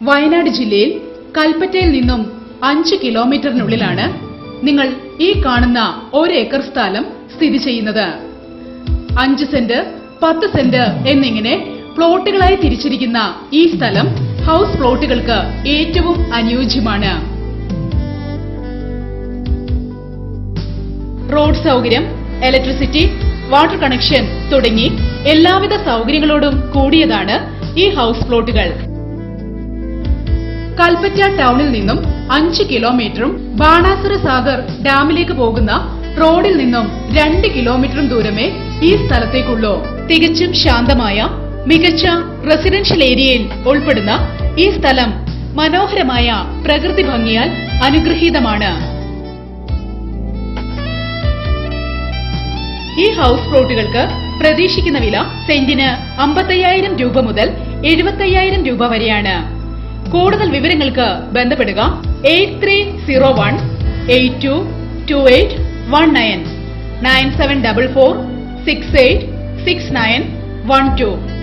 വയനാട് ജില്ലയിൽ കൽപ്പറ്റയിൽ നിന്നും 5 കിലോമീറ്ററിനുള്ളിലാണ് നിങ്ങൾ ഈ കാണുന്ന 1 ഏക്കർ സ്ഥലം സ്ഥിതി ചെയ്യുന്നത്. 5 സെന്റ്, 10 സെന്റ് എന്നിങ്ങനെ പ്ലോട്ടുകളായി തിരിച്ചിരിക്കുന്ന ഈ സ്ഥലം ഹൗസ് പ്ലോട്ടുകൾക്ക് ഏറ്റവും അനുയോജ്യമാണ്. റോഡ് സൗകര്യം, ഇലക്ട്രിസിറ്റി, വാട്ടർ കണക്ഷൻ തുടങ്ങി എല്ലാവിധ സൗകര്യങ്ങളോടും കൂടിയതാണ് ഈ ഹൗസ് പ്ലോട്ടുകൾ. കൽപ്പറ്റ ടൗണിൽ നിന്നും 5 കിലോമീറ്ററും ബാണാസുര സാഗർ ഡാമിലേക്ക് പോകുന്ന റോഡിൽ നിന്നും 2 കിലോമീറ്ററും ദൂരമേ ഈ സ്ഥലത്തേക്കുള്ളൂ. തികച്ചും ശാന്തമായ മികച്ച റെസിഡൻഷ്യൽ ഏരിയയിൽ ഉൾപ്പെടുന്ന ഈ സ്ഥലം മനോഹരമായ പ്രകൃതി ഭംഗിയാൽ അനുഗ്രഹീതമാണ്. ഈ ഹൗസ് പ്ലോട്ടുകൾക്ക് പ്രതീക്ഷിക്കുന്ന വില സെന്റിന് 55,000 രൂപ മുതൽ 75,000 രൂപ വരെയാണ്. കൂടുതൽ വിവരങ്ങൾക്ക് ബന്ധപ്പെടുക 8301822819 9744686912.